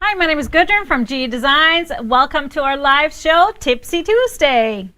Hi, my name is Gudrun from GE Designs. Welcome to our live show, Tipsy Tuesday.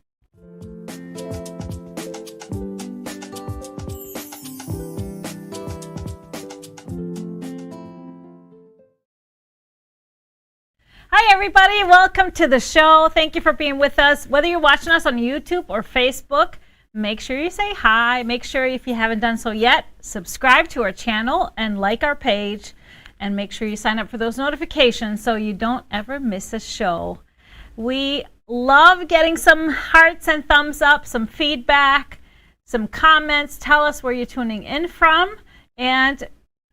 Hi, everybody. Welcome to the show. Thank you for being with us. Whether you're watching us on YouTube or Facebook, make sure you say hi. Make sure, if you haven't done so yet, subscribe to our channel and like our page. And make sure you sign up for those notifications so you don't ever miss a show. We love getting some hearts and thumbs up, some feedback, some comments. Tell us where you're tuning in from. And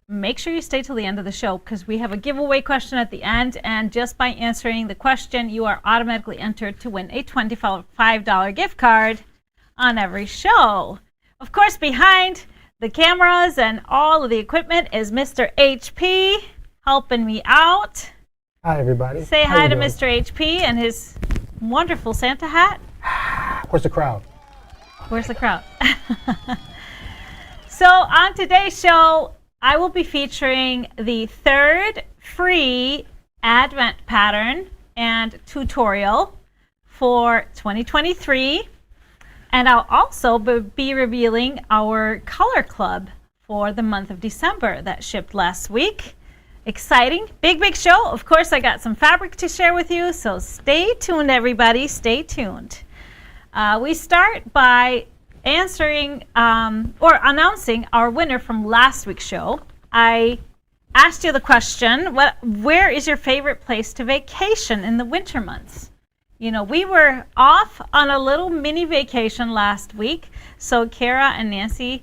make sure you stay till the end of the show because we have a giveaway question at the end. And just by answering the question, you are automatically entered to win a $25 gift card on every show. Of course, behind the cameras and all of the equipment is Mr. HP helping me out. Hi, everybody. Say hi to Mr. HP and his wonderful Santa hat. Where's the crowd? Where's the crowd? So on today's show, I will be featuring the third free Advent pattern and tutorial for 2023. And I'll also be revealing our color club for the month of December that shipped last week. Exciting, big show. Of course, I got some fabric to share with you, so stay tuned, everybody. Stay tuned. We start by answering or announcing our winner from last week's show. I asked you the question, where is your favorite place to vacation in the winter months? You know, we were off on a little mini vacation last week, so Kara and Nancy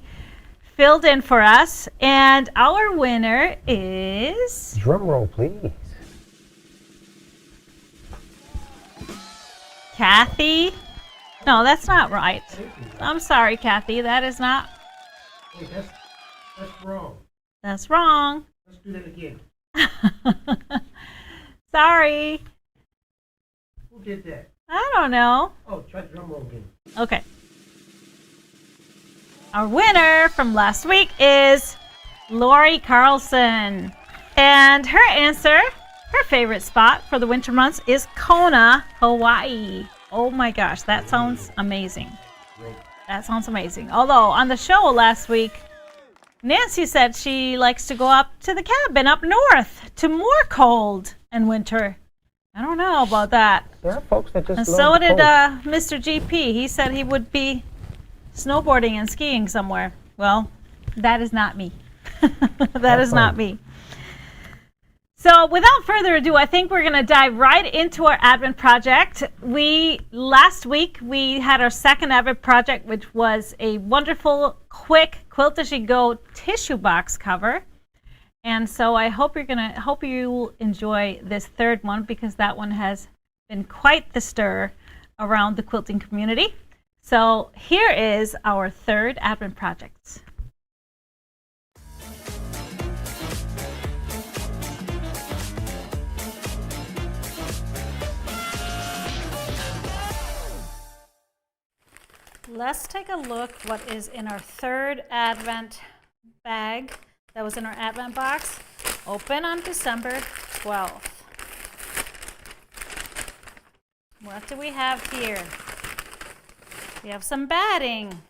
filled in for us, and our winner is... Drum roll, please. Kathy. No, that's not right. I'm sorry, Kathy. That is not... Hey, that's wrong. That's wrong. Let's do that again. Sorry. Who did that? I don't know. Oh, try the drum roll again. Okay. Our winner from last week is Lori Carlson. And her answer, her favorite spot for the winter months is Kona, Hawaii. Oh my gosh, that sounds amazing. Great. That sounds amazing. Although on the show last week, Nancy said she likes to go up to the cabin up north to more cold and winter. I don't know about that. There are folks that just And love so the did cold. Mr. GP. He said he would be snowboarding and skiing somewhere. Well, that is not me. That is not me. So without further ado, I think we're going to dive right into our Advent project. Last week, we had our second Advent project, which was a wonderful, quick quilt-as-you-go tissue box cover. And so I hope you enjoy this third one because that one has been quite the stir around the quilting community. So here is our third Advent project. Let's take a look what is in our third Advent bag. That was in our Advent box, open on December 12th. What do we have here? We have some batting,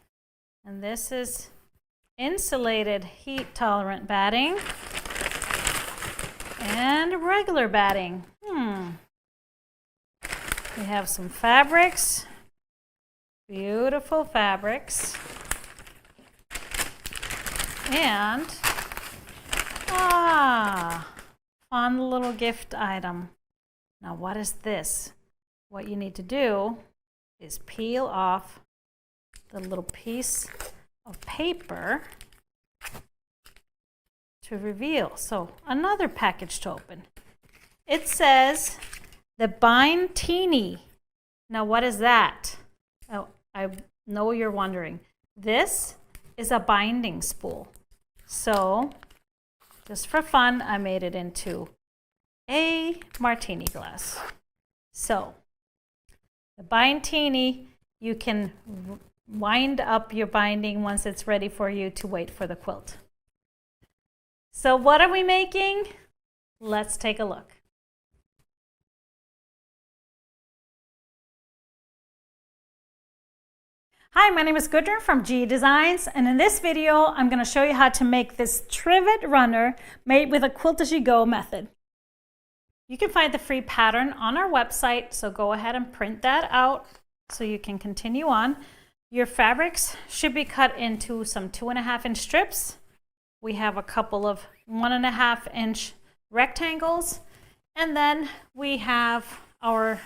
and this is insulated heat-tolerant batting and regular batting. We have some fabrics, beautiful fabrics, and fun little gift item. Now, what is this? What you need to do is peel off the little piece of paper to reveal. So, another package to open. It says the Bind Teeny. Now, what is that? Oh, I know you're wondering. This is a binding spool. So, just for fun, I made it into a martini glass. So, the Bind Teeny, you can wind up your binding once it's ready for you to wait for the quilt. So what are we making? Let's take a look. Hi, my name is Gudrun from G Designs, and in this video I'm going to show you how to make this Trivet Runner made with a quilt as you go method. You can find the free pattern on our website, so go ahead and print that out so you can continue on. Your fabrics should be cut into some 2.5-inch strips. We have a couple of 1.5-inch rectangles, and then we have our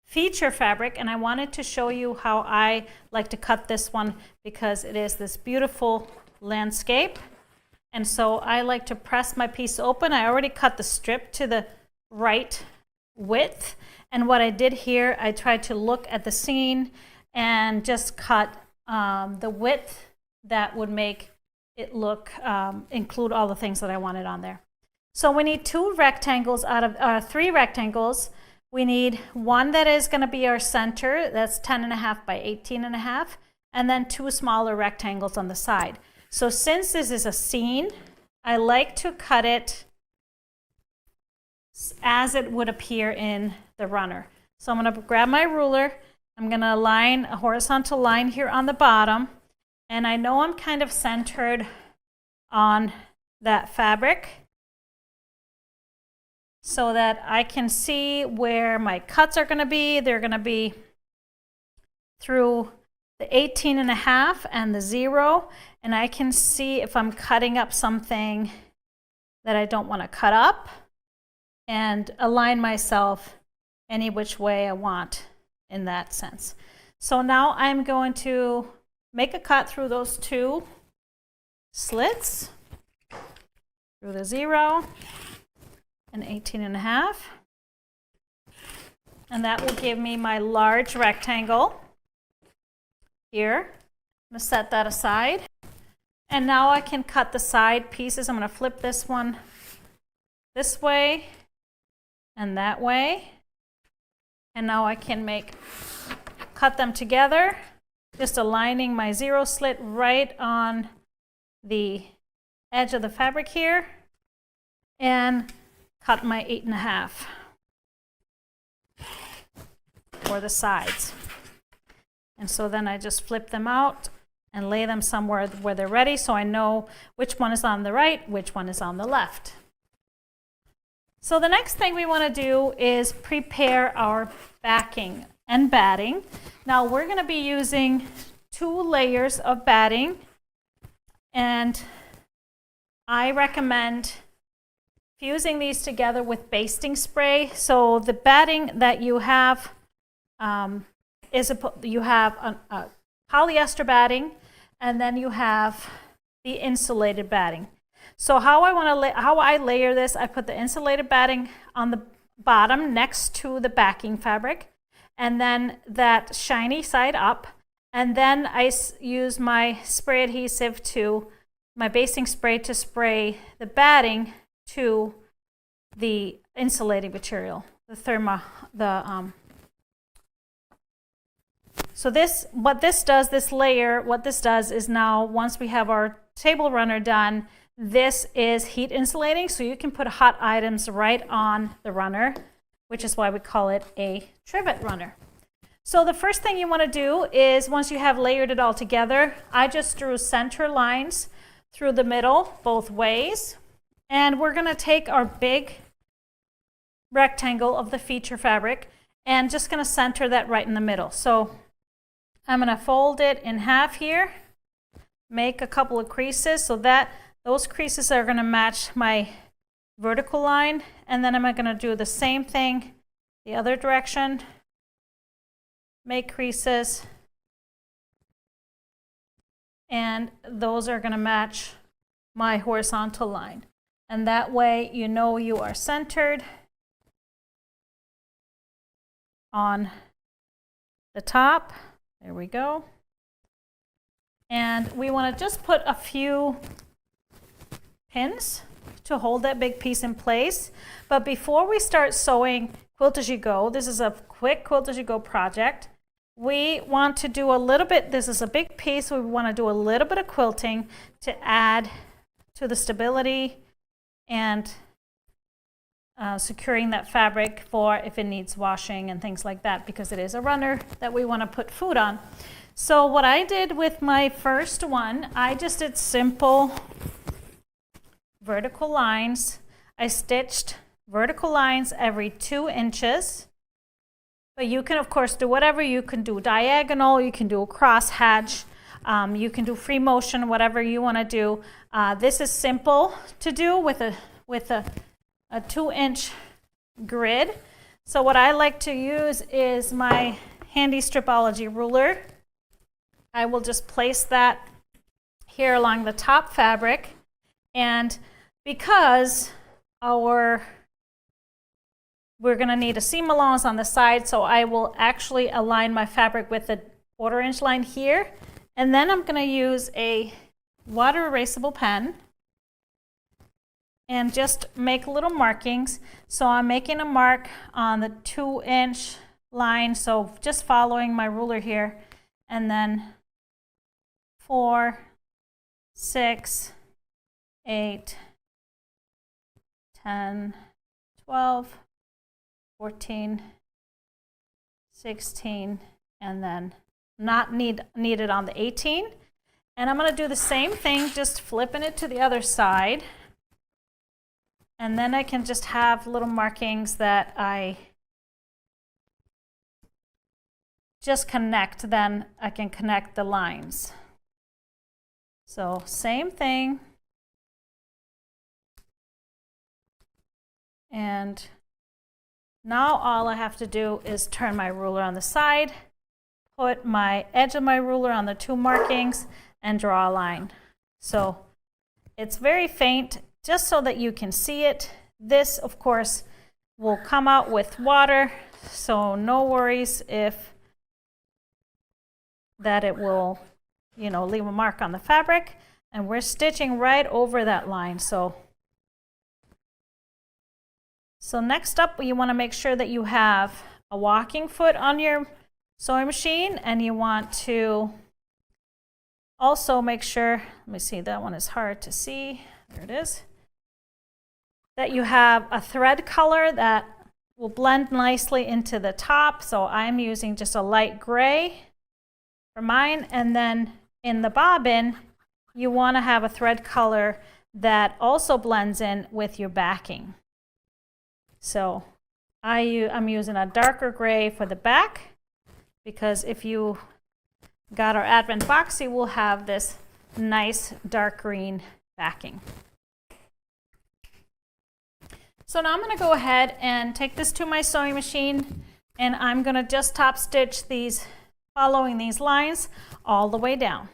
feature fabric, and I wanted to show you how I like to cut this one because it is this beautiful landscape. And so I like to press my piece open. I already cut the strip to the right width, and what I did here, I tried to look at the scene and just cut the width that would make it look, include all the things that I wanted on there. So we need 2 rectangles out of 3 rectangles. We need one that is going to be our center, that's 10.5 by 18.5, and then 2 smaller rectangles on the side. So since this is a scene, I like to cut it as it would appear in the runner. So I'm going to grab my ruler, I'm going to align a horizontal line here on the bottom, and I know I'm kind of centered on that fabric, so that I can see where my cuts are going to be. They're going to be through the 18.5 and the 0, and I can see if I'm cutting up something that I don't want to cut up, and align myself any which way I want in that sense. So now I'm going to make a cut through those 2 slits, through the 0 and 18.5, and that will give me my large rectangle here. I'm going to set that aside, and now I can cut the side pieces. I'm going to flip this one this way and that way, and now I can cut them together, just aligning my 0 slit right on the edge of the fabric here, and cut my 8.5 for the sides. And so then I just flip them out and lay them somewhere where they're ready, so I know which one is on the right, which one is on the left. So the next thing we want to do is prepare our backing and batting. Now we're going to be using 2 layers of batting, and I recommend fusing these together with basting spray. So the batting that you have you have a polyester batting, and then you have the insulated batting. So how I layer this, I put the insulated batting on the bottom next to the backing fabric, and then that shiny side up, and then I use my spray adhesive my basting spray to spray the batting to the insulating material, so what this does is now, once we have our table runner done, this is heat insulating, so you can put hot items right on the runner, which is why we call it a Trivet Runner. So the first thing you want to do is, once you have layered it all together, I just drew center lines through the middle both ways. And we're going to take our big rectangle of the feature fabric and just going to center that right in the middle. So I'm going to fold it in half here, make a couple of creases so that those creases are going to match my vertical line, and then I'm going to do the same thing the other direction, make creases, and those are going to match my horizontal line. And that way you know you are centered on the top. There we go. And we want to just put a few pins to hold that big piece in place. But before we start sewing Quilt As You Go, this is a quick Quilt As You Go project, we want to do a little bit, this is a big piece, we want to do a little bit of quilting to add to the stability and securing that fabric for if it needs washing and things like that, because it is a runner that we want to put food on. So what I did with my first one, I just did simple vertical lines. I stitched vertical lines every 2 inches. But you can, of course, do whatever. You can do diagonal, you can do a cross hatch, you can do free motion, whatever you want to do. This is simple to do with a 2-inch grid. So what I like to use is my handy Stripology ruler. I will just place that here along the top fabric. And because we're going to need a seam allowance on the side, so I will actually align my fabric with the 1/4 inch line here. And then I'm going to use a water erasable pen and just make little markings. So I'm making a mark on the 2-inch line, so just following my ruler here, and then 4, 6, 8, 10, 12, 14, 16, and then not needed on the 18. And I'm going to do the same thing, just flipping it to the other side. And then I can just have little markings that I just connect, then I can connect the lines. So same thing. And now all I have to do is turn my ruler on the side, put my edge of my ruler on the 2 markings, and draw a line. So it's very faint, just so that you can see it. This, of course, will come out with water, so no worries if that it will, leave a mark on the fabric. And we're stitching right over that line. So next up, you want to make sure that you have a walking foot on your sewing machine, and you want to also make sure, let me see, that one is hard to see, there it is, that you have a thread color that will blend nicely into the top. So I'm using just a light gray for mine. And then in the bobbin, you want to have a thread color that also blends in with your backing. So I'm using a darker gray for the back, because if you got our Advent box, you will have this nice dark green backing. So now I'm going to go ahead and take this to my sewing machine, and I'm going to just top stitch these, following these lines all the way down.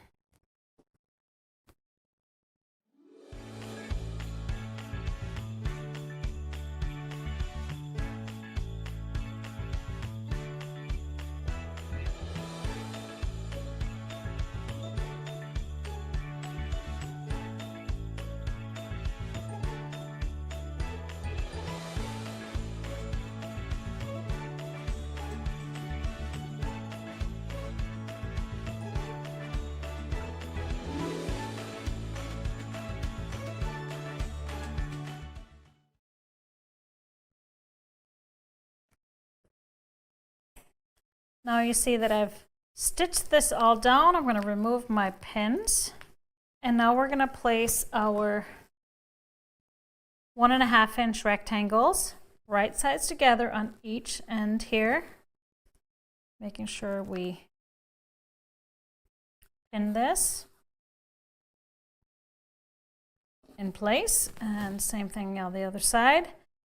Now you see that I've stitched this all down. I'm going to remove my pins. And now we're going to place our 1.5 inch rectangles right sides together on each end here, making sure we pin this in place, and same thing on the other side.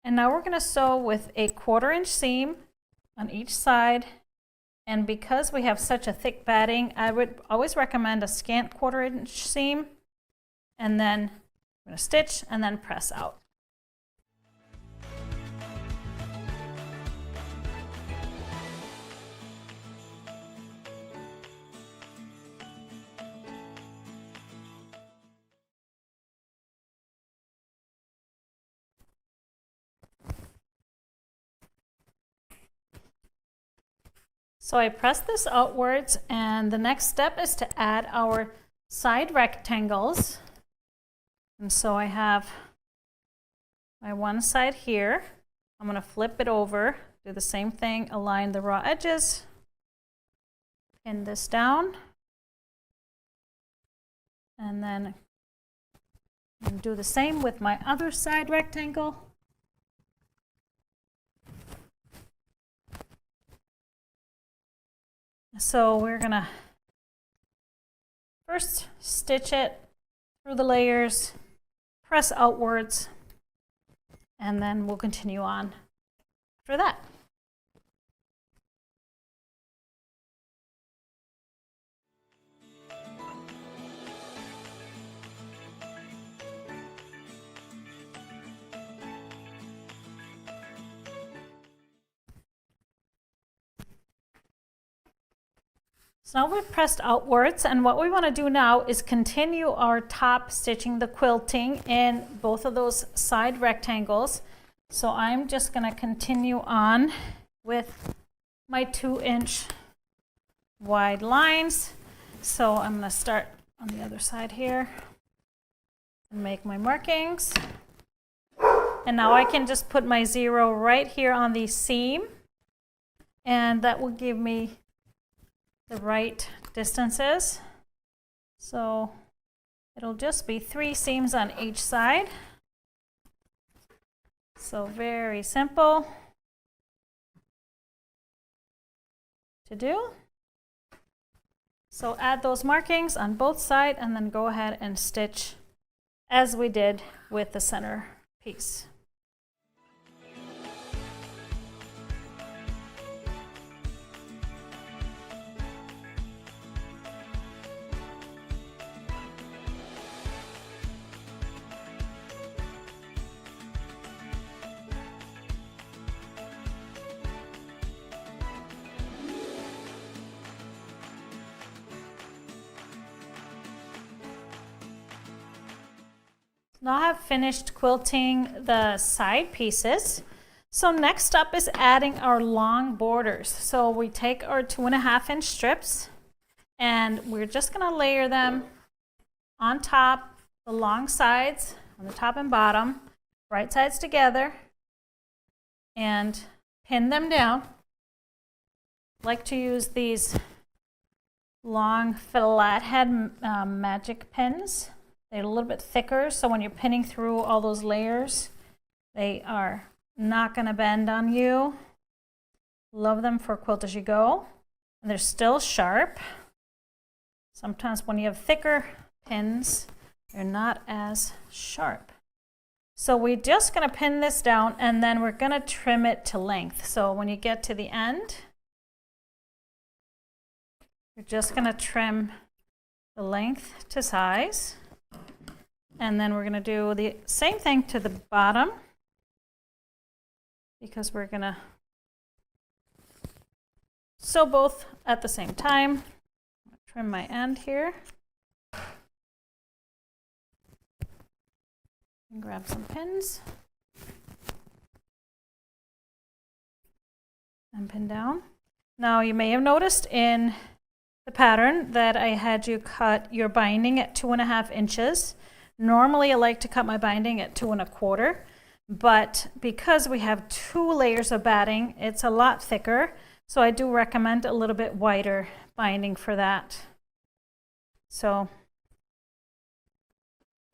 And now we're going to sew with a 1/4 inch seam on each side. And because we have such a thick batting, I would always recommend a scant 1/4 inch seam. And then I'm going to stitch and then press out. So I press this outwards, and the next step is to add our side rectangles. And so I have my one side here. I'm going to flip it over, do the same thing, align the raw edges, pin this down, and then do the same with my other side rectangle. So we're going to first stitch it through the layers, press outwards, and then we'll continue on after that. So now we've pressed outwards, and what we want to do now is continue our top stitching, the quilting in both of those side rectangles. So I'm just going to continue on with my 2-inch wide lines. So I'm going to start on the other side here and make my markings. And now I can just put my 0 right here on the seam, and that will give me the right distances. So it'll just be 3 seams on each side. So very simple to do. So add those markings on both sides and then go ahead and stitch as we did with the center piece. Now I have finished quilting the side pieces. So next up is adding our long borders. So we take our 2.5-inch strips and we're just going to layer them on top, the long sides, on the top and bottom, right sides together, and pin them down. I like to use these long flathead magic pins. They're a little bit thicker, so when you're pinning through all those layers, they are not going to bend on you. Love them for quilt as you go. And they're still sharp. Sometimes when you have thicker pins, they're not as sharp. So we're just going to pin this down, and then we're going to trim it to length. So when you get to the end, you're just going to trim the length to size. And then we're going to do the same thing to the bottom, because we're going to sew both at the same time. Trim my end here. And grab some pins. And pin down. Now you may have noticed in the pattern that I had you cut your binding at 2.5 inches. Normally I like to cut my binding at 2.25, but because we have 2 layers of batting, it's a lot thicker. So I do recommend a little bit wider binding for that. So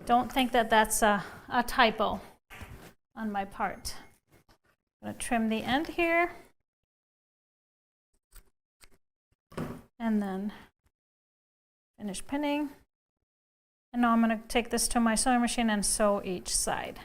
don't think that that's a typo on my part. I'm going to trim the end here. And then finish pinning. And now I'm going to take this to my sewing machine and sew each side.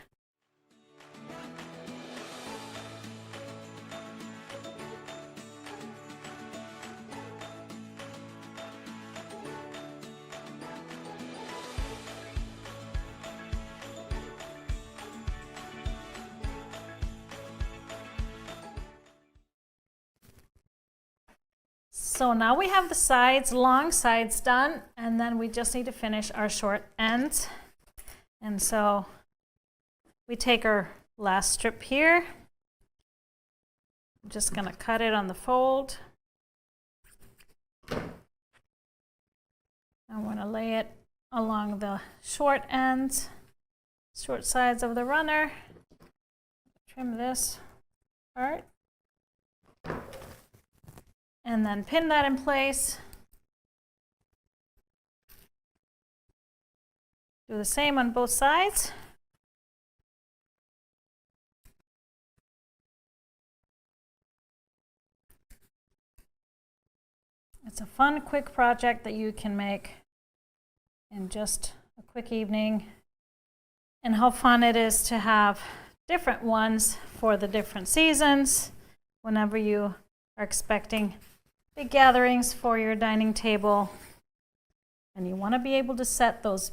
So now we have the sides, long sides done, and then we just need to finish our short ends. And so we take our last strip here. I'm just going to cut it on the fold. I'm going to lay it along the short ends, short sides of the runner. trim this part. And then pin that in place. Do the same on both sides. It's a fun, quick project that you can make in just a quick evening. And how fun it is to have different ones for the different seasons whenever you are expecting big gatherings for your dining table. And you want to be able to set those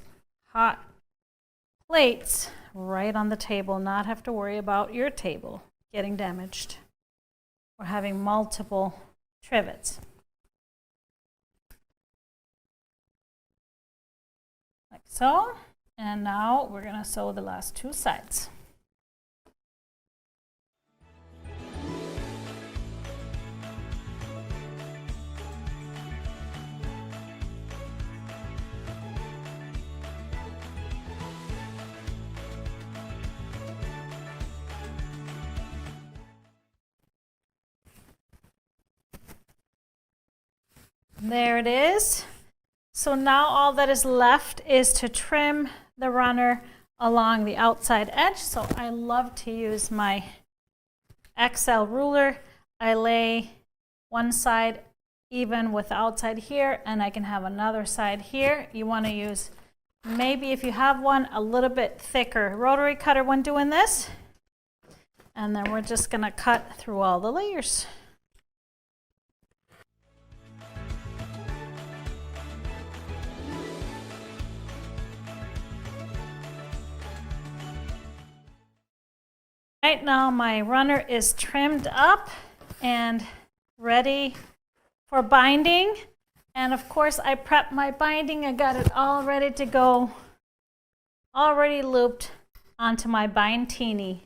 hot plates right on the table, not have to worry about your table getting damaged or having multiple trivets. Like so. And now we're going to sew the last two sides. There it is. So now all that is left is to trim the runner along the outside edge. So I love to use my XL ruler. I lay one side even with the outside here, and I can have another side here. You want to use, maybe if you have one, a little bit thicker rotary cutter when doing this. And then we're just going to cut through all the layers. Right now my runner is trimmed up and ready for binding. And of course I prepped my binding. I got it all ready to go, already looped onto my bindini.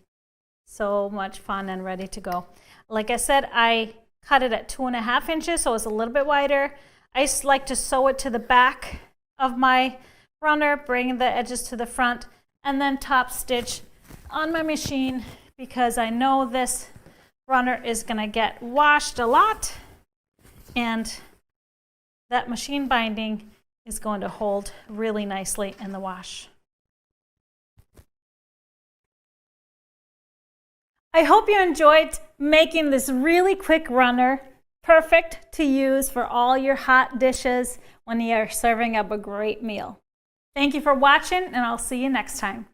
So much fun and ready to go. Like I said, I cut it at 2.5 inches, so it's a little bit wider. I just like to sew it to the back of my runner, bring the edges to the front, and then top stitch on my machine, because I know this runner is going to get washed a lot, and that machine binding is going to hold really nicely in the wash. I hope you enjoyed making this really quick runner, perfect to use for all your hot dishes when you are serving up a great meal. Thank you for watching, and I'll see you next time.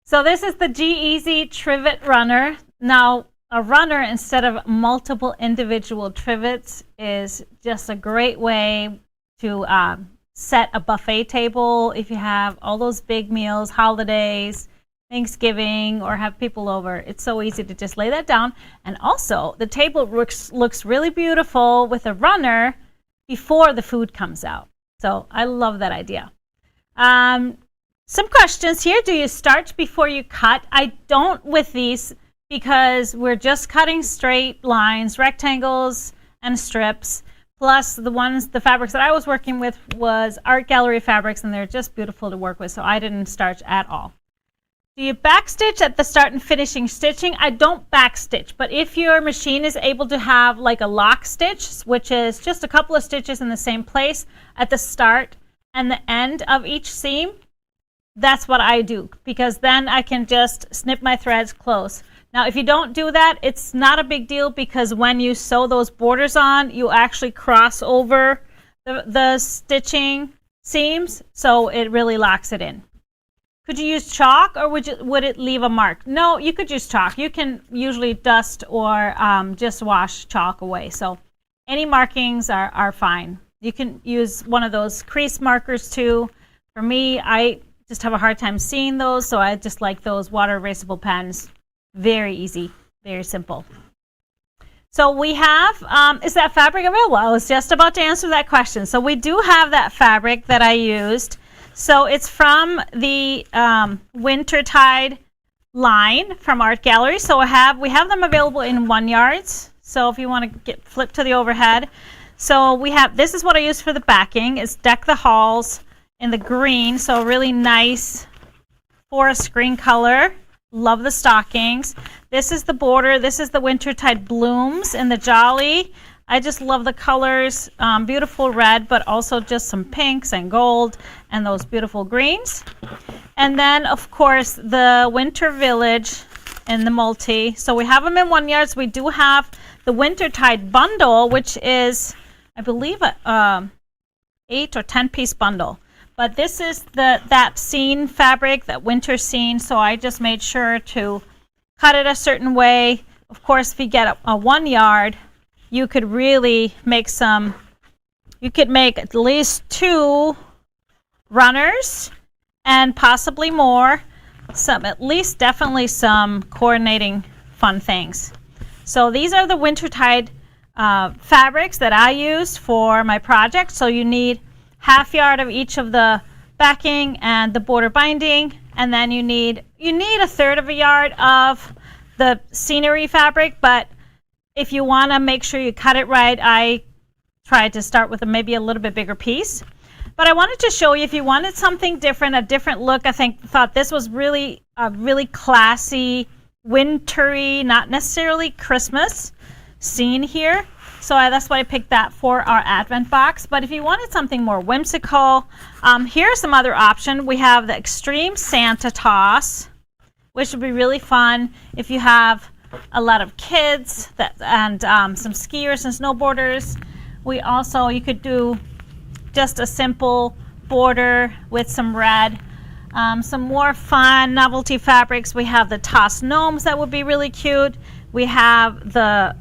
So this is the G-Easy Trivet Runner. Now, a runner instead of multiple individual trivets is just a great way to set a buffet table if you have all those big meals, holidays, Thanksgiving, or have people over. It's so easy to just lay that down. And also, the table looks really beautiful with a runner before the food comes out. So I love that idea. Some questions here. Do you start before you cut? I don't with these because we're just cutting straight lines, rectangles, and strips. Plus the fabrics that I was working with was art gallery fabrics, and they're just beautiful to work with, so I didn't starch at all. Do you backstitch at the start and finishing stitching? I don't backstitch, but if your machine is able to have like a lock stitch, which is just a couple of stitches in the same place at the start and the end of each seam, that's what I do, because then I can just snip my threads close. Now, if you don't do that, it's not a big deal, because when you sew those borders on, you actually cross over the stitching seams, so it really locks it in. Could you use chalk, or would it leave a mark? No, you could use chalk. You can usually dust or just wash chalk away, so any markings are fine. You can use one of those crease markers too. For me, I just have a hard time seeing those, so I just like those water erasable pens. Very easy, very simple. So we have, is that fabric available? I was just about to answer that question. So we do have that fabric that I used. So it's from the Wintertide line from Art Gallery. So we have them available in 1 yards. So if you want to flip to the overhead. So this is what I use for the backing. It's Deck the Halls in the green. So really nice forest green color. Love the stockings. This is the border. This is the Wintertide Blooms in the Jolly. I just love the colors. Beautiful red, but also just some pinks and gold and those beautiful greens. And then, of course, the Winter Village in the multi. So we have them in 1 yard. So we do have the Wintertide bundle, which is, I believe, a 8 or 10 piece bundle. But this is that scene fabric, that winter scene. So I just made sure to cut it a certain way. Of course, if you get a 1 yard, you could really make you could make at least 2 runners and possibly more. Definitely some coordinating fun things. So these are the Wintertide fabrics that I used for my project. So you need ½ yard of each of the backing and the border binding, and then you need 1/3 of a yard of the scenery fabric. But if you want to make sure you cut it right, I tried to start with maybe a little bit bigger piece. But I wanted to show you, if you wanted something different, a different look, thought this was really a really classy, wintry, not necessarily Christmas scene here. So that's why I picked that for our Advent box. But if you wanted something more whimsical, here's some other option. We have the Extreme Santa Toss, which would be really fun if you have a lot of kids and some skiers and snowboarders. You could do just a simple border with some red. Some more fun novelty fabrics. We have the Toss Gnomes that would be really cute. We have the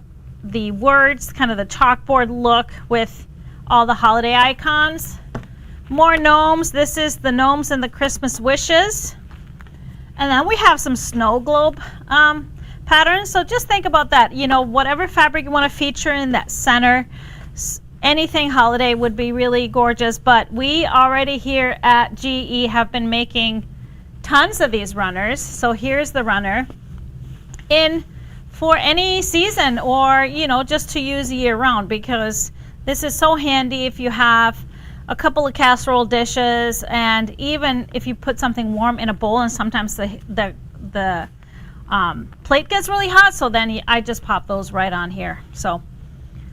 words, kind of the chalkboard look with all the holiday icons. More gnomes. This is the gnomes and the Christmas wishes. And then we have some snow globe patterns. So just think about that. You know, whatever fabric you want to feature in that center, anything holiday would be really gorgeous. But we already here at GE have been making tons of these runners. So here's the runner for any season, or just to use year round, because this is so handy if you have a couple of casserole dishes, and even if you put something warm in a bowl, and sometimes the plate gets really hot, so then I just pop those right on here. So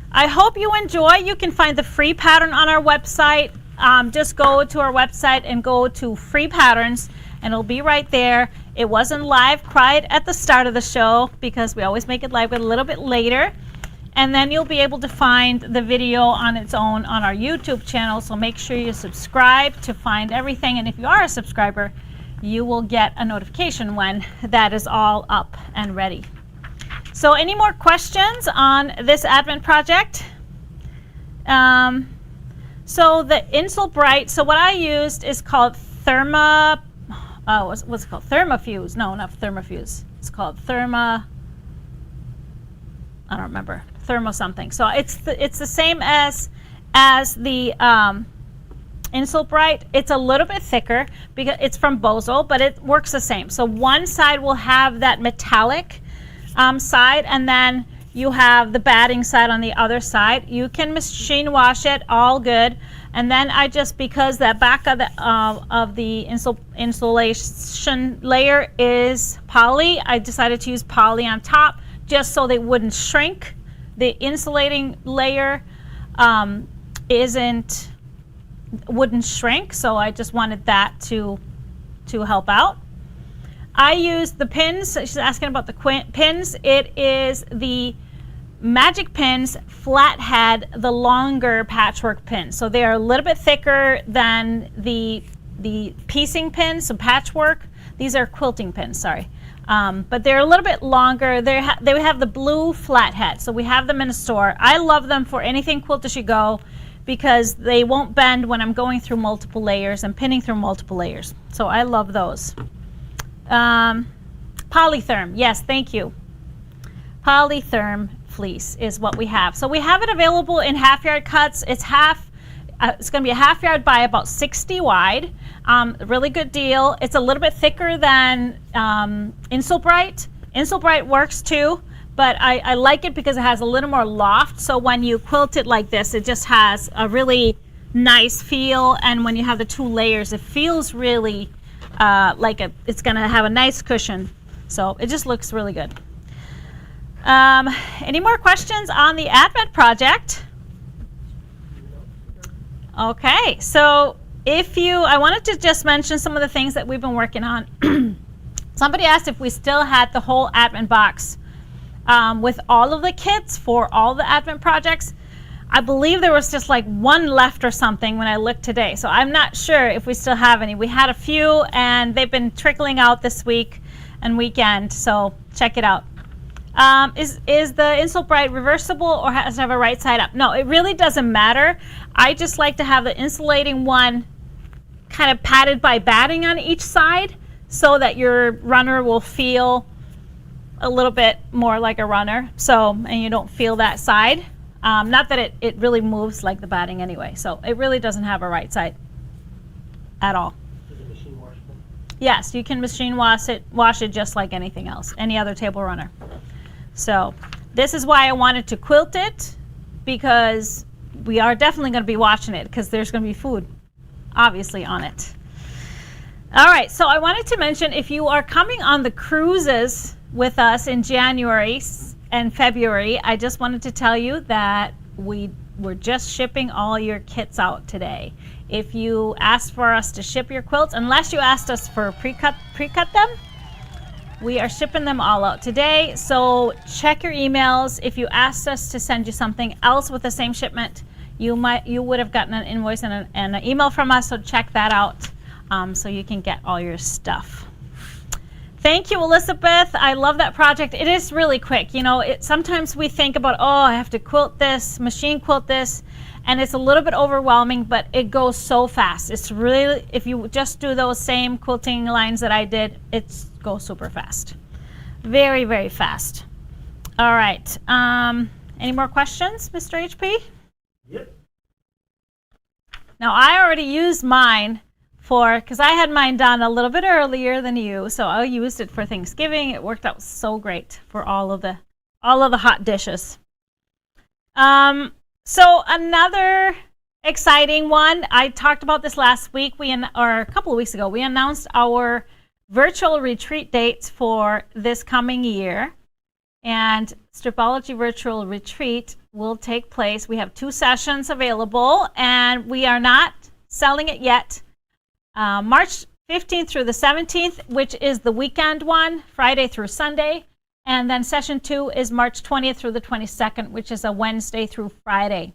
I hope you enjoy. You can find the free pattern on our website. Just go to our website and go to free patterns, and it'll be right there. It wasn't live quite at the start of the show because we always make it live a little bit later. And then you'll be able to find the video on its own on our YouTube channel. So make sure you subscribe to find everything. And if you are a subscriber, you will get a notification when that is all up and ready. So any more questions on this Advent project? So the Insel Bright, so what I used is called what's it called? Thermafuse. No, not Thermafuse. It's called I don't remember. Thermo something. So it's the same as the Insel Bright. It's a little bit thicker because it's from Bozo, but it works the same. So one side will have that metallic side, and then you have the batting side on the other side. You can machine wash it, all good. And then because that back of the insulation layer is poly, I decided to use poly on top just so they wouldn't shrink. The insulating layer wouldn't shrink, so I just wanted that to help out. I used the pins. She's asking about the pins. It is the Magic Pins Flathead, the longer patchwork pins. So they are a little bit thicker than the piecing pins, so patchwork. These are quilting pins, sorry. But they're a little bit longer. They have the blue flathead, so we have them in a store. I love them for anything Quilt As You Go because they won't bend when I'm going through multiple layers and pinning through multiple layers. So I love those. Polytherm, yes, thank you. Polytherm fleece is what we have. So we have it available in half-yard cuts. It's going to be a half yard by about 60 wide. Really good deal. It's a little bit thicker than Insulbright. Insulbright works too, but I like it because it has a little more loft. So when you quilt it like this, it just has a really nice feel. And when you have the 2 layers, it feels really like it's going to have a nice cushion. So it just looks really good. Any more questions on the Advent project? Okay, so I wanted to just mention some of the things that we've been working on. Somebody asked if we still had the whole Advent box with all of the kits for all the Advent projects. I believe there was just like 1 left or something when I looked today, so I'm not sure if we still have any. We had a few, and they've been trickling out this week and weekend, so check it out. Is the Insulbright reversible or has to have a right side up? No, it really doesn't matter. I just like to have the insulating one kind of padded by batting on each side so that your runner will feel a little bit more like a runner. So, and you don't feel that side. Not that it really moves like the batting anyway. So it really doesn't have a right side at all. Is it machine washable? Yes, you can machine wash it just like anything else, any other table runner. So this is why I wanted to quilt it, because we are definitely going to be watching it because there's going to be food obviously on it. All right, so I wanted to mention, if you are coming on the cruises with us in January and February, I just wanted to tell you that we're just shipping all your kits out today. If you asked for us to ship your quilts, unless you asked us for pre-cut them, we are shipping them all out today. So check your emails. If you asked us to send you something else with the same shipment, you would have gotten an invoice and an email from us. So check that out so you can get all your stuff. Thank you, Elizabeth. I love that project. It is really quick. You know, sometimes we think about, oh, I have to quilt this, machine quilt this, and it's a little bit overwhelming, but it goes so fast. It's really, if you just do those same quilting lines that I did, it goes super fast. Very, very fast. All right. Any more questions, Mr. HP? Yep. Now, I already used mine because I had mine done a little bit earlier than you, so I used it for Thanksgiving. It worked out so great for all of the hot dishes. So another exciting one, I talked about this last week, or a couple of weeks ago. We announced our virtual retreat dates for this coming year, and Stripology Virtual Retreat will take place. We have 2 sessions available, and we are not selling it yet. March 15th through the 17th, which is the weekend one, Friday through Sunday. And then session 2 is March 20th through the 22nd, which is a Wednesday through Friday,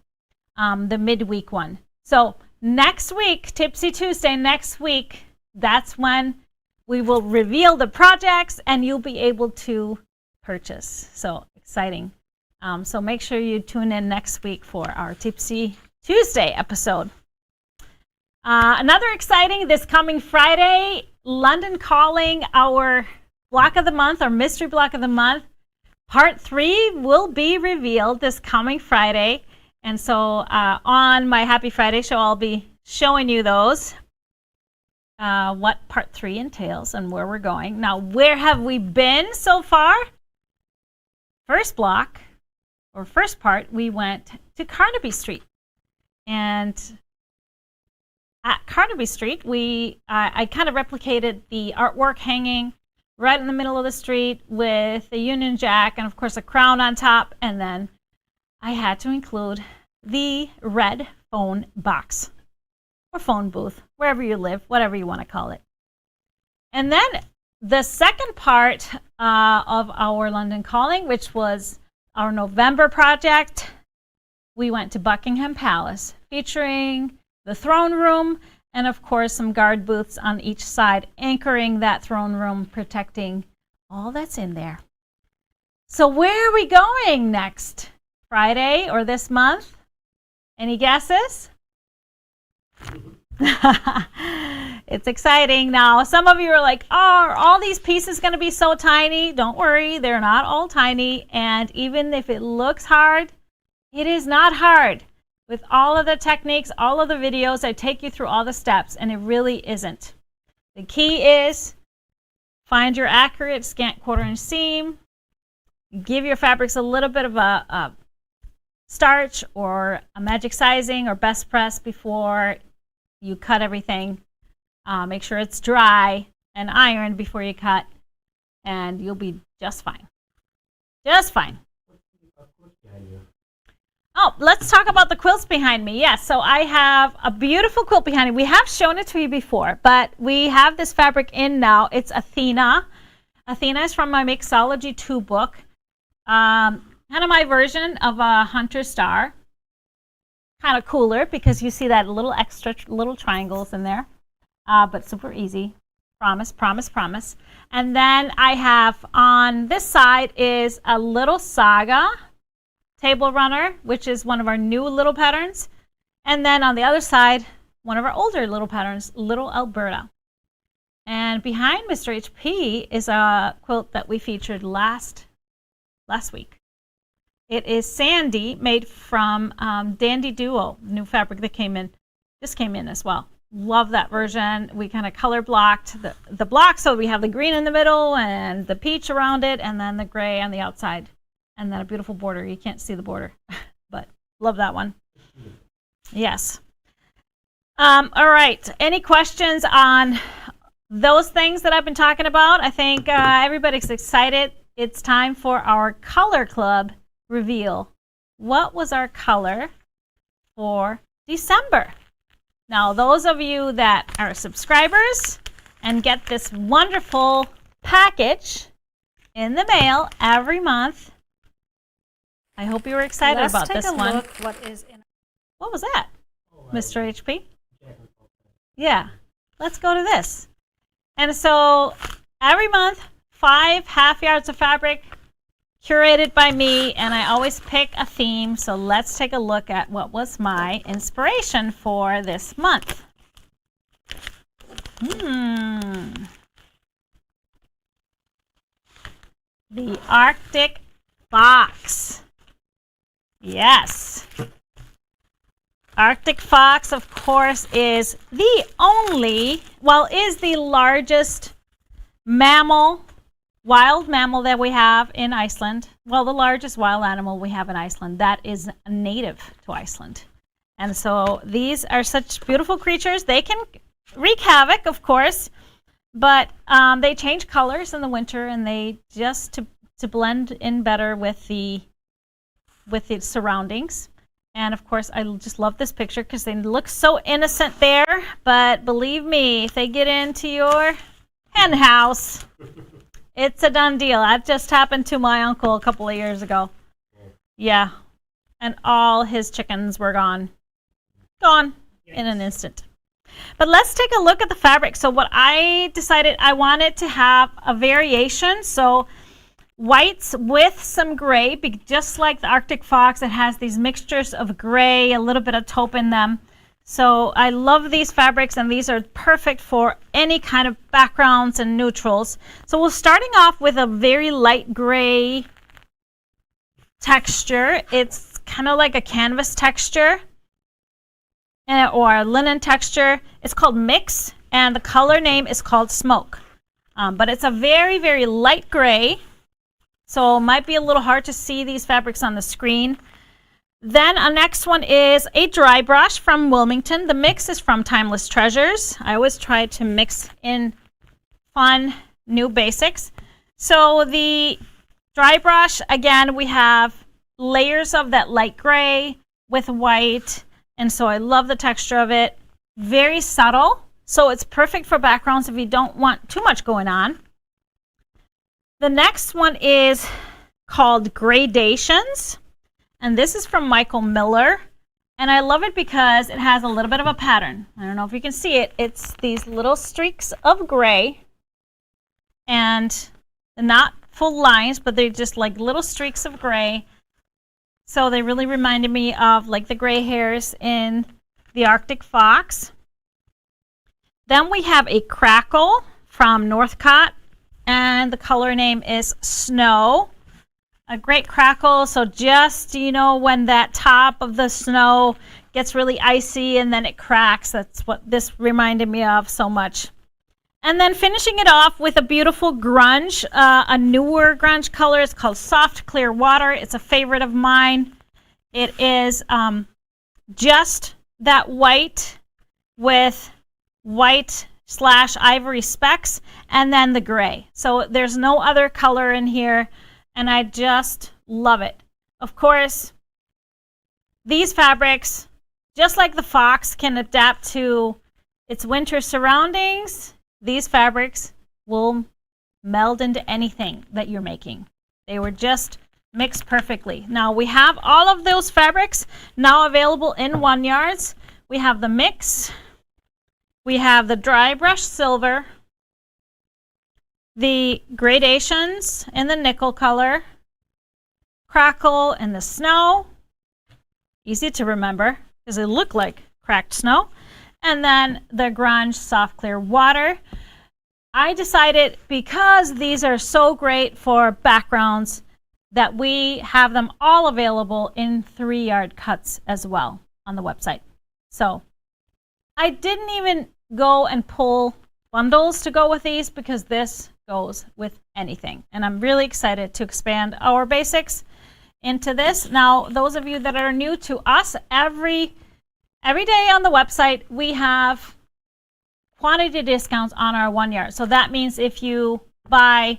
the midweek one. So next week, Tipsy Tuesday, next week, that's when we will reveal the projects and you'll be able to purchase. So exciting. So make sure you tune in next week for our Tipsy Tuesday episode. Another exciting, this coming Friday, London Calling, our block of the month, our mystery block of the month. Part 3 will be revealed this coming Friday. And so on my Happy Friday show, I'll be showing you those, what Part 3 entails and where we're going. Now, where have we been so far? First block, or first part, we went to Carnaby Street. And at Carnaby Street, I kind of replicated the artwork hanging right in the middle of the street with the Union Jack and, of course, a crown on top. And then I had to include the red phone box or phone booth, wherever you live, whatever you want to call it. And then the second part of our London Calling, which was our November project, we went to Buckingham Palace, featuring the throne room, and of course some guard booths on each side, anchoring that throne room, protecting all that's in there. So where are we going next? Friday or this month? Any guesses? It's exciting. Now, some of you are like, oh, are all these pieces going to be so tiny? Don't worry, they're not all tiny. And even if it looks hard, it is not hard. with all of the techniques, all of the videos. I take you through all the steps, and it really isn't. The key is find your accurate scant 1/4 inch seam. Give your fabrics a little bit of a starch or a magic sizing or best press before you cut everything. Make sure it's dry and ironed before you cut, and you'll be just fine. Just fine. Oh, let's talk about the quilts behind me. Yes, so I have a beautiful quilt behind me. We have shown it to you before, but we have this fabric in now. It's Athena. Athena is from my Mixology 2 book. Kind of my version of a hunter star. Kind of cooler because you see that little extra little triangles in there, but super easy. Promise, promise, promise. And then I have on this side is a little Saga Table Runner, which is one of our new little patterns. And then on the other side, one of our older little patterns, Little Alberta. And behind Mr. HP is a quilt that we featured last week. It is Sandy, made from Dandy Duo, new fabric that came in. This came in as well. Love that version. We kind of color blocked the block, so we have the green in the middle and the peach around it, and then the gray on the outside, and then a beautiful border. You can't see the border, but love that one. Yes. All right. Any questions on those things that I've been talking about? I think everybody's excited. It's time for our color club reveal. What was our color for December? Now, those of you that are subscribers and get this wonderful package in the mail every month, I hope you were excited about this one. Let's take a look what is in. What was that, Mr. HP? Yeah, let's go to this. And so every month, 5 half yards of fabric curated by me, and I always pick a theme. So let's take a look at what was my inspiration for this month. The Arctic Fox. Yes. Arctic Fox, of course, is the largest mammal, wild mammal that we have in Iceland. Well, the largest wild animal we have in Iceland that is native to Iceland. And so these are such beautiful creatures. They can wreak havoc, of course, but they change colors in the winter, and they just to blend in better with the surroundings. And of course, I just love this picture because they look so innocent there. But believe me, if they get into your hen house, it's a done deal. That just happened to my uncle a couple of years ago. Yeah. And all his chickens were gone. Gone in an instant. But let's take a look at the fabric. So what I decided, I wanted to have a variation. So whites with some gray, just like the Arctic Fox. It has these mixtures of gray, a little bit of taupe in them. So I love these fabrics, and these are perfect for any kind of backgrounds and neutrals. So we're starting off with a very light gray texture. It's kind of like a canvas texture or a linen texture. It's called Mix, and the color name is called Smoke. But it's a very, very light gray. So it might be a little hard to see these fabrics on the screen. Then our next one is a dry brush from Wilmington. The mix is from Timeless Treasures. I always try to mix in fun new basics. So the dry brush, again, we have layers of that light gray with white. And so I love the texture of it. Very subtle. So it's perfect for backgrounds if you don't want too much going on. The next one is called Gradations, and this is from Michael Miller, and I love it because it has a little bit of a pattern. I don't know if you can see it. It's these little streaks of gray, and they're not full lines, but they're just like little streaks of gray. So they really reminded me of like the gray hairs in the Arctic Fox. Then we have a Crackle from Northcott, and the color name is Snow. A great crackle, so just, when that top of the snow gets really icy and then it cracks. That's what this reminded me of so much. And then finishing it off with a beautiful grunge, a newer grunge color. It's called Soft Clear Water. It's a favorite of mine. It is just that white with white / ivory specks, and then the gray. So there's no other color in here, and I just love it. Of course, these fabrics, just like the fox can adapt to its winter surroundings, these fabrics will meld into anything that you're making. They were just mixed perfectly. Now we have all of those fabrics now available in 1 yards. We have the mix, we have the dry brush silver, the gradations in the nickel color, crackle in the snow, easy to remember because they look like cracked snow, and then the grunge soft clear water. I decided, because these are so great for backgrounds, that we have them all available in 3-yard cuts as well on the website. So I didn't even go and pull bundles to go with these because this goes with anything. And I'm really excited to expand our basics into this. Now, those of you that are new to us, every day on the website, we have quantity discounts on our 1 yard. So that means if you buy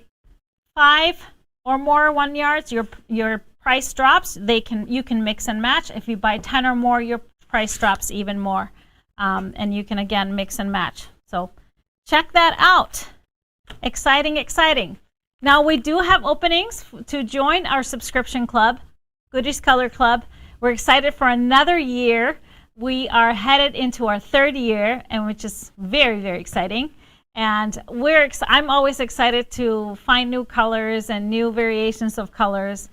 5 or more 1 yards, your price drops. You can mix and match. If you buy 10 or more, your price drops even more. And you can again mix and match. So check that out. Exciting, exciting. Now we do have openings to join our subscription club, Goodies Color Club. We're excited for another year. We are headed into our 3rd year, and which is very, very exciting. And I'm always excited to find new colors and new variations of colors,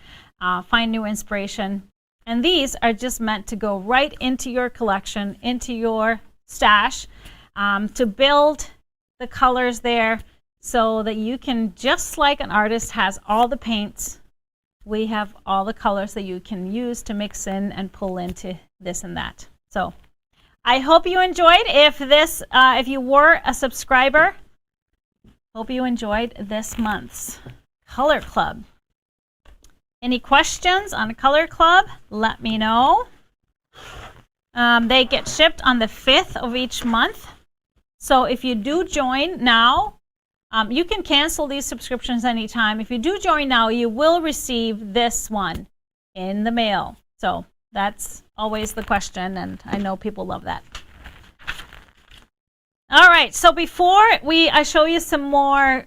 find new inspiration. And these are just meant to go right into your collection, into your stash, to build the colors there so that you can, just like an artist has all the paints, we have all the colors that you can use to mix in and pull into this and that. So I hope you enjoyed. If you were a subscriber, hope you enjoyed this month's Color Club. Any questions on the Color Club? Let me know. They get shipped on the 5th of each month. So if you do join now, you can cancel these subscriptions anytime. If you do join now, you will receive this one in the mail. So that's always the question, and I know people love that. All right, so before I show you some more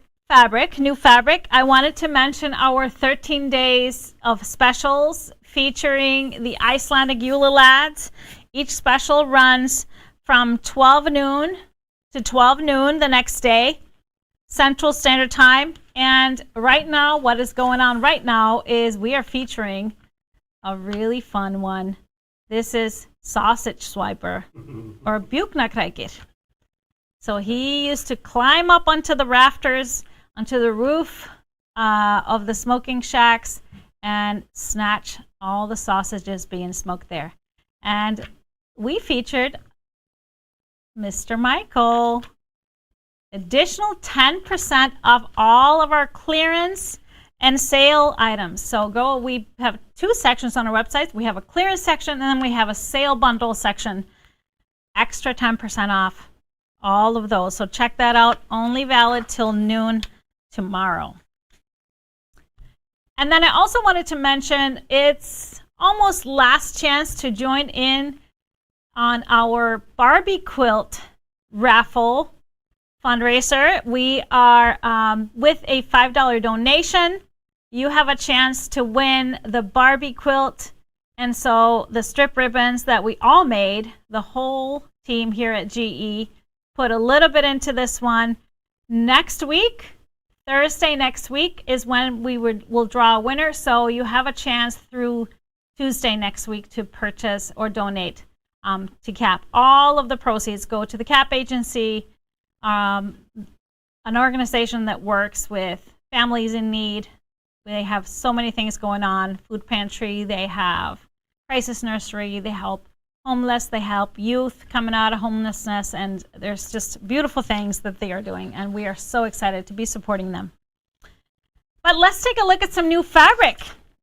new fabric, I wanted to mention our 13 days of specials featuring the Icelandic Yule Lads. Each special runs from 12 noon to 12 noon the next day, Central Standard Time. And right now, what is going on right now is we are featuring a really fun one. This is Sausage Swiper, or Bjúknakrækir. So he used to climb up onto the rafters, onto the roof of the smoking shacks, and snatch all the sausages being smoked there. And we featured Mr. Michael. Additional 10% off all of our clearance and sale items. So we have 2 sections on our website. We have a clearance section, and then we have a sale bundle section. Extra 10% off all of those. So check that out. Only valid till noon tomorrow. And then I also wanted to mention it's almost last chance to join in on our Barbie quilt raffle fundraiser. We are with a $5 donation. You have a chance to win the Barbie quilt. And so the strip ribbons that we all made, the whole team here at GE, put a little bit into this one. Next week, Thursday next week, is when we'll draw a winner. So you have a chance through Tuesday next week to purchase or donate to CAP. All of the proceeds go to the CAP agency, an organization that works with families in need. They have so many things going on. Food pantry, they have crisis nursery, they help homeless. They help youth coming out of homelessness, and there's just beautiful things that they are doing, and we are so excited to be supporting them. But let's take a look at some new fabric.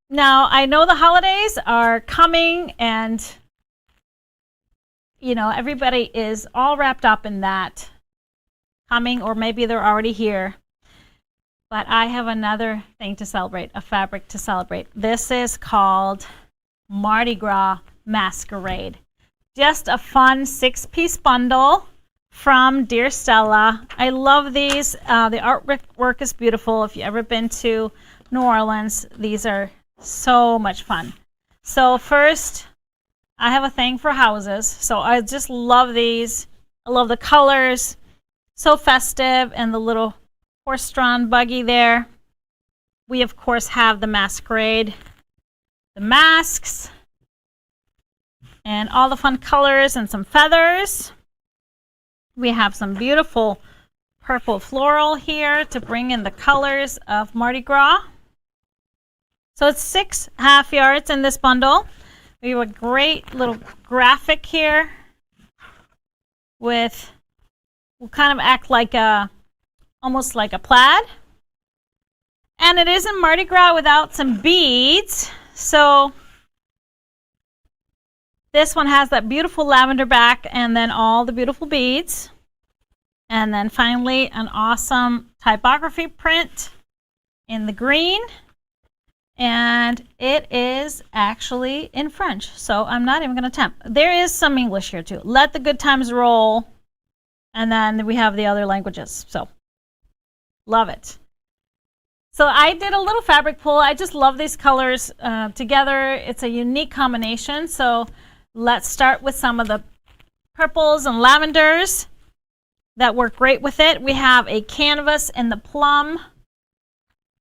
Now, I know the holidays are coming, and you know, everybody is all wrapped up in that coming, or maybe they're already here. But I have another thing to celebrate, a fabric to celebrate. This is called Mardi Gras Masquerade. Just a fun 6-piece bundle from Dear Stella. I love these. The artwork is beautiful. If you've ever been to New Orleans, these are so much fun. So first, I have a thing for houses. So I just love these. I love the colors. So festive, and the little horse-drawn buggy there. We, of course, have the Masquerade, the masks, and all the fun colors and some feathers. We have some beautiful purple floral here to bring in the colors of Mardi Gras. So it's 6 half yards in this bundle. We have a great little graphic here with, will kind of act like a, almost like a plaid. And it isn't Mardi Gras without some beads. So this one has that beautiful lavender back and then all the beautiful beads. And then finally an awesome typography print in the green. And it is actually in French, so I'm not even going to attempt. There is some English here too. Let the good times roll. And then we have the other languages. So love it. So I did a little fabric pull. I just love these colors together. It's a unique combination. So let's start with some of the purples and lavenders that work great with it. We have a canvas in the plum,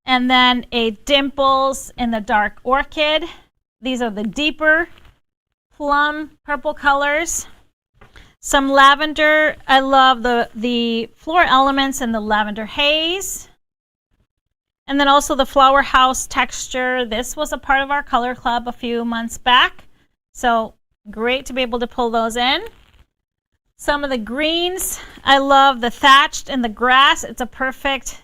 and then a dimples in the dark orchid. These are the deeper plum purple colors. Some lavender. I love the floral elements in the lavender haze. And then also the flower house texture. This was a part of our color club a few months back. So great to be able to pull those in. Some of the greens. I love the thatched and the grass. It's a perfect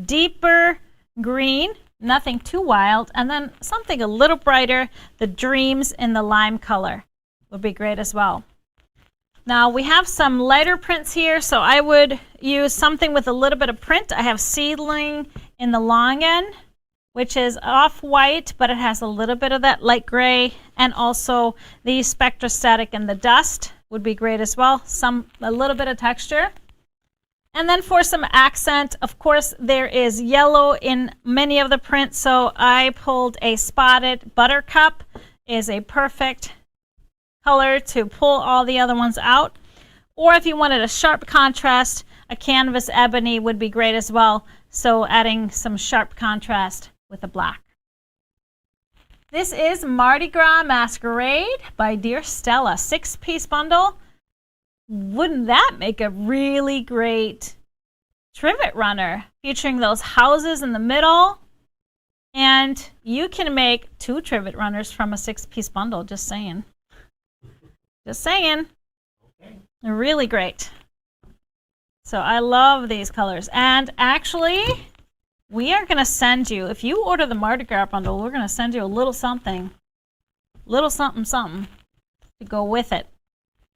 deeper green, nothing too wild. And then something a little brighter, the dreams in the lime color would be great as well. Now we have some lighter prints here, so I would use something with a little bit of print. I have seedling in the long end, which is off-white, but it has a little bit of that light gray, and also the spectrostatic and the dust would be great as well. A little bit of texture. And then for some accent, of course, there is yellow in many of the prints, so I pulled a spotted buttercup. Is a perfect color to pull all the other ones out. Or if you wanted a sharp contrast, a canvas ebony would be great as well. So adding some sharp contrast with the black. This is Mardi Gras Masquerade by Dear Stella, 6-piece bundle. Wouldn't that make a really great Trivet Runner featuring those houses in the middle? And you can make 2 Trivet Runners from a 6-piece bundle, just saying. Just saying. Okay. They're really great. So I love these colors. And actually, we are going to send you, if you order the Mardi Gras bundle, we're going to send you a little something something to go with it.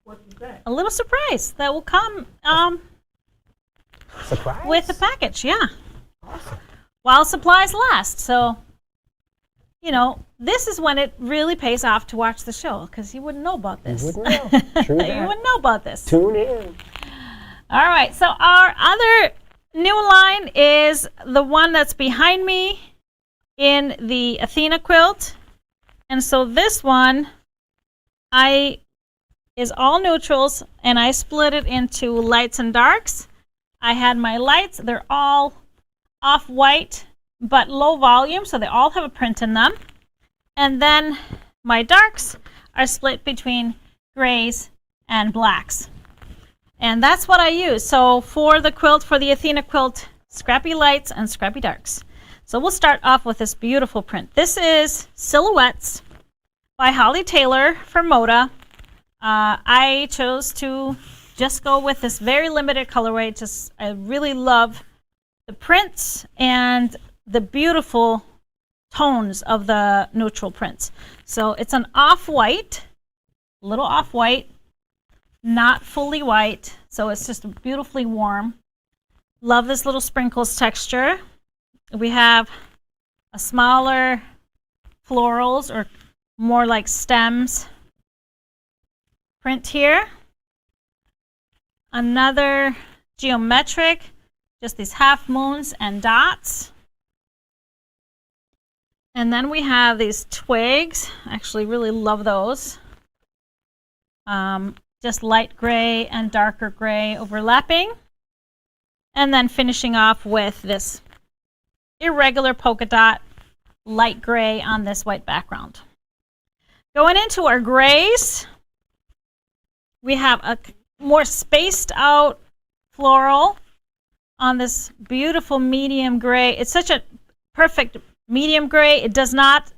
What is that? A little surprise that will come Surprise? with the package, yeah. Awesome. While supplies last. So, you know, this is when it really pays off to watch the show, because you wouldn't know about this. You wouldn't know. True that. You wouldn't know about this. Tune in. All right, so our other new line is the one that's behind me in the Athena quilt. And so this one is all neutrals, and I split it into lights and darks. I had my lights, they're all off-white but low volume, so they all have a print in them. And then my darks are split between grays and blacks. And that's what I use. So for the quilt, for the Athena quilt, scrappy lights and scrappy darks. So we'll start off with this beautiful print. This is Silhouettes by Holly Taylor for Moda. I chose to just go with this very limited colorway. I really love the prints and the beautiful tones of the neutral prints. So it's an off-white, little off-white, not fully white, so it's just beautifully warm. Love this little sprinkles texture. We have a smaller florals, or more like stems, print here. Another geometric, just these half moons and dots. And then we have these twigs. I actually really love those. Just light gray and darker gray overlapping. And then finishing off with this irregular polka dot, light gray on this white background. Going into our grays, we have a more spaced out floral on this beautiful medium gray. It's such a perfect medium gray. It does not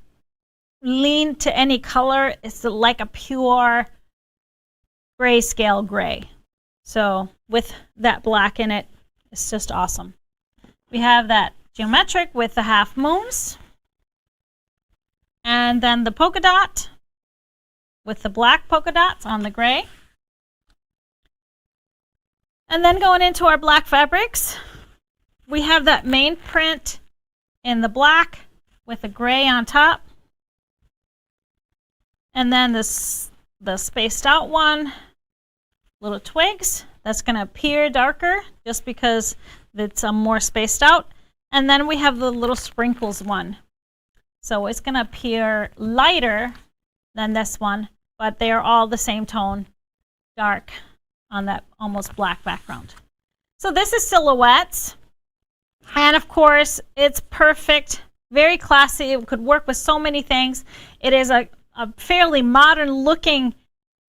lean to any color. It's like a pure grayscale gray. So with that black in it, it's just awesome. We have that geometric with the half moons. And then the polka dot with the black polka dots on the gray. And then going into our black fabrics, we have that main print in the black with the gray on top. And then the spaced out one, little twigs. That's going to appear darker just because it's more spaced out. And then we have the little sprinkles one. So it's going to appear lighter than this one, but they are all the same tone, dark on that almost black background. So this is silhouettes. And of course, it's perfect, very classy. It could work with so many things. It is a fairly modern looking,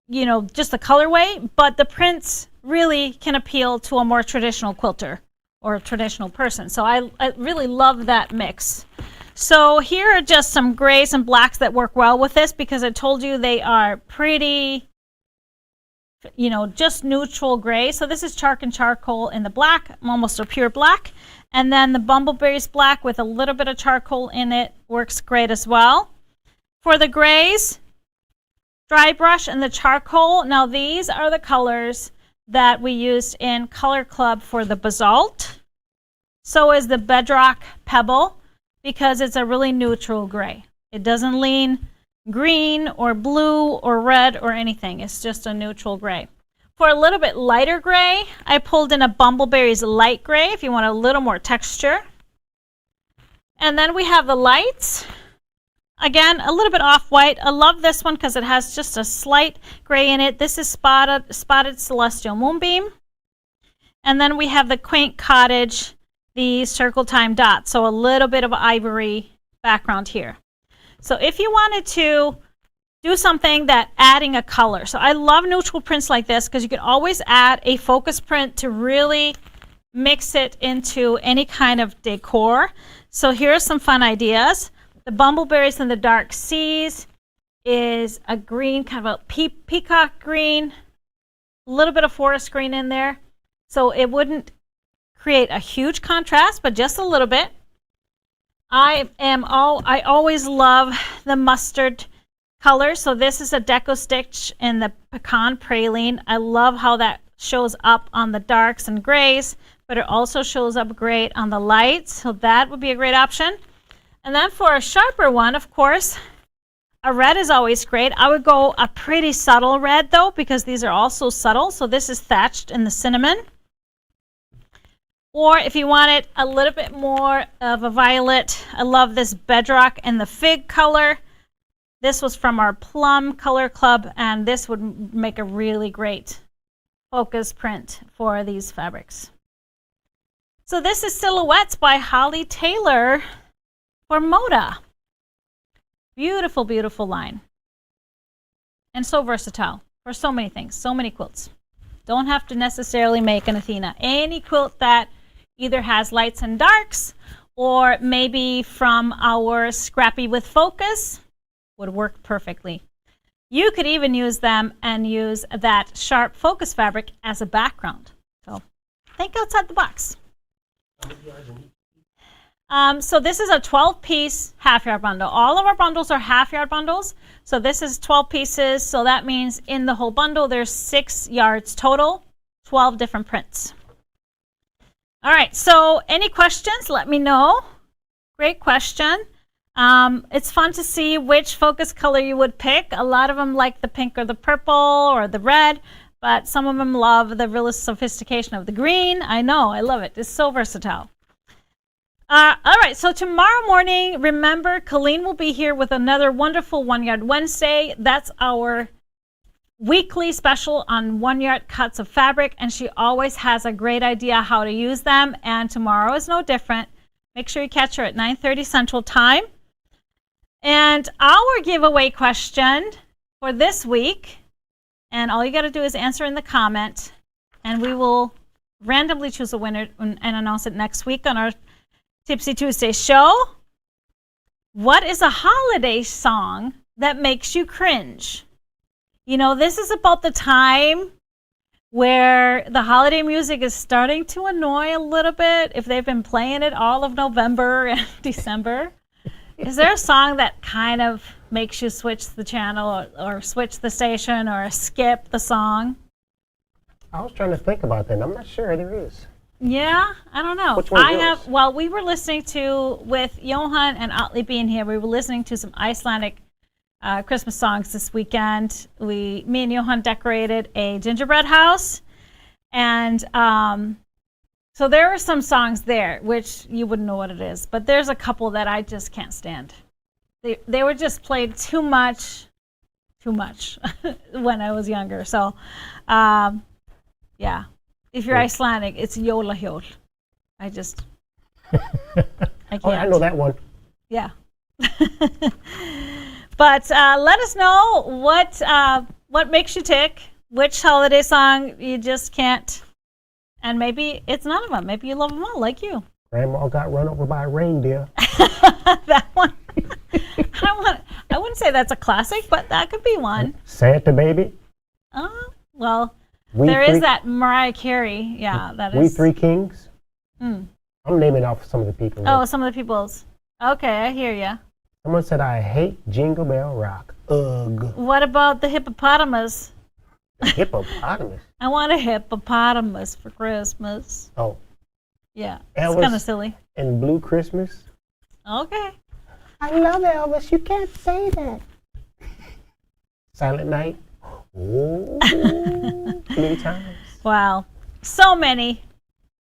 you know, just the colorway, but the prints really can appeal to a more traditional quilter or a traditional person. So I really love that mix. So here are just some grays and blacks that work well with this, because I told you they are pretty, you know, just neutral gray. So this is chark and charcoal in the black, almost a pure black. And then the bumbleberries black with a little bit of charcoal in it works great as well. For the grays, dry brush and the charcoal. Now these are the colors that we used in Color Club for the basalt. So is the bedrock pebble, because it's a really neutral gray. It doesn't lean green or blue or red or anything. It's just a neutral gray. For a little bit lighter gray, I pulled in a bumbleberries light gray if you want a little more texture. And then we have the lights. Again, a little bit off-white. I love this one because it has just a slight gray in it. This is spotted celestial moonbeam. And then we have the quaint cottage, the circle time dots. So a little bit of ivory background here. So if you wanted to do something that adding a color. So I love neutral prints like this because you can always add a focus print to really mix it into any kind of decor. So here are some fun ideas. The bumbleberries in the dark seas is a green, kind of a peacock green, a little bit of forest green in there. So it wouldn't create a huge contrast, but just a little bit. I always love the mustard color. So this is a deco stitch in the pecan praline. I love how that shows up on the darks and grays, but it also shows up great on the lights. So that would be a great option. And then for a sharper one, of course, a red is always great. I would go a pretty subtle red though, because these are also subtle. So this is thatched in the cinnamon. Or if you wanted a little bit more of a violet, I love this bedrock and the fig color. This was from our Plum Color Club, and this would make a really great focus print for these fabrics. So this is Silhouettes by Holly Taylor for Moda. Beautiful, beautiful line. And so versatile for so many things, so many quilts. Don't have to necessarily make an Athena. Any quilt that either has lights and darks, or maybe from our Scrappy with Focus would work perfectly. You could even use them and use that sharp focus fabric as a background. So think outside the box. So this is a 12-piece half-yard bundle. All of our bundles are half-yard bundles. So this is 12 pieces. So that means in the whole bundle, there's 6 yards total, 12 different prints. All right, so any questions, let me know. Great question. It's fun to see which focus color you would pick. A lot of them like the pink or the purple or the red, but some of them love the real sophistication of the green. I know, I love it. It's so versatile. All right, so tomorrow morning, remember, Colleen will be here with another wonderful 1 Yard Wednesday. That's our weekly special on 1 yard cuts of fabric, and she always has a great idea how to use them, and tomorrow is no different. Make sure you catch her at 9:30 Central Time. And our giveaway question for this week, and all you got to do is answer in the comment, and we will randomly choose a winner and announce it next week on our Tipsy Tuesday show. What is a holiday song that makes you cringe? You know, this is about the time where the holiday music is starting to annoy a little bit if they've been playing it all of November and December. Is there a song that kind of makes you switch the channel or switch the station or skip the song? I was trying to think about that. I'm not sure there is. Yeah, I don't know. Which one's yours? Well, we were listening to, with Johan and Otley being here, we were listening to some Icelandic Christmas songs this weekend. Me and Johan decorated a gingerbread house, and so there are some songs there which you wouldn't know what it is, but there's a couple that I just can't stand. They were just played too much when I was younger. So yeah, if you're Icelandic, it's Jóla Hjól. I can't. Oh, I know that one. Yeah. But let us know what makes you tick, which holiday song you just can't, and maybe it's none of them. Maybe you love them all, like you. Grandma got run over by a reindeer. That one. I wouldn't say that's a classic, but that could be one. Santa Baby. Oh, well, there is that Mariah Carey. Yeah, that is. We Three Kings. Mm. I'm naming off some of the people. Oh, some of the people's. Okay, I hear you. Someone said, I hate Jingle Bell Rock. Ugh. What about the hippopotamus? The hippopotamus? I want a hippopotamus for Christmas. Oh. Yeah, Elvis it's kind of silly. And Blue Christmas? Okay. I love Elvis. You can't say that. Silent Night? Oh, 3 times. Wow. So many.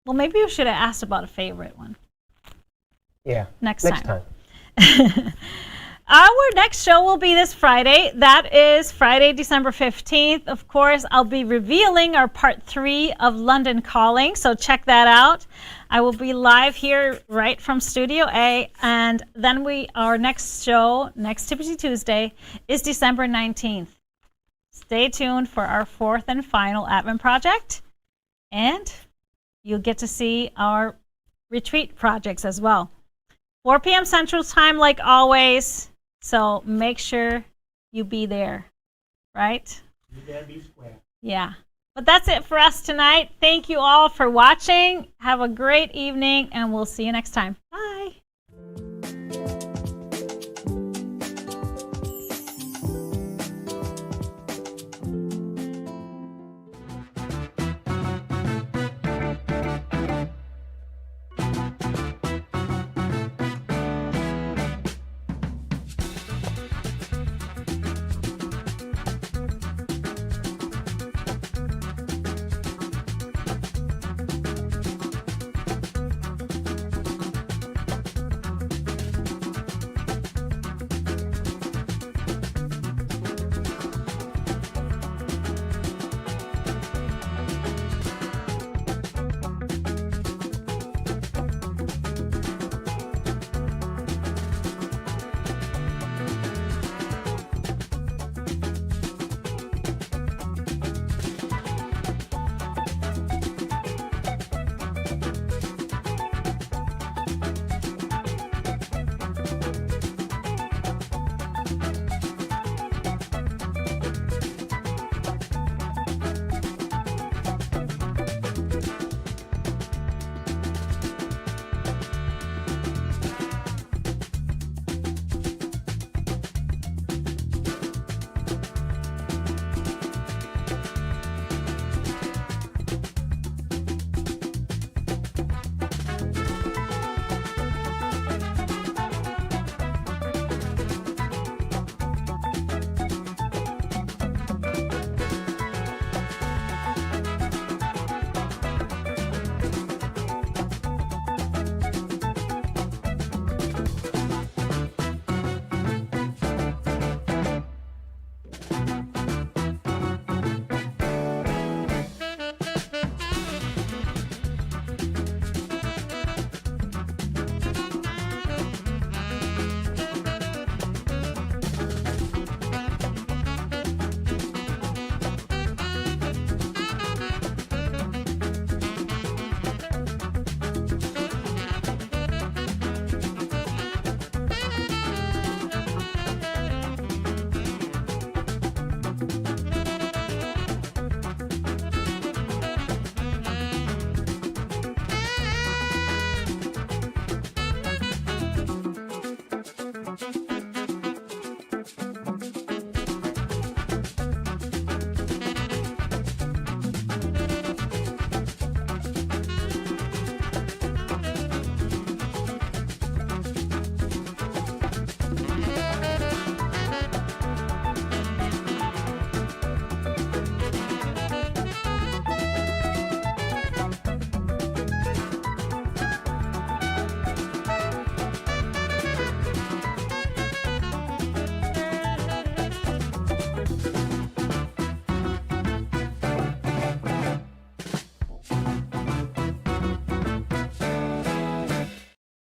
Well, maybe you should have asked about a favorite one. Yeah. Next time. time. Our next show will be this Friday. That is Friday, December 15th. Of course, I'll be revealing our part 3 of London Calling, so check that out. I will be live here right from Studio A, and then our next show, next Tipsy Tuesday, is December 19th. Stay tuned for our 4th and final Advent project, and you'll get to see our retreat projects as well. 4 p.m. Central Time, like always. So make sure you be there, right? You gotta be square. Yeah. But that's it for us tonight. Thank you all for watching. Have a great evening, and we'll see you next time. Bye.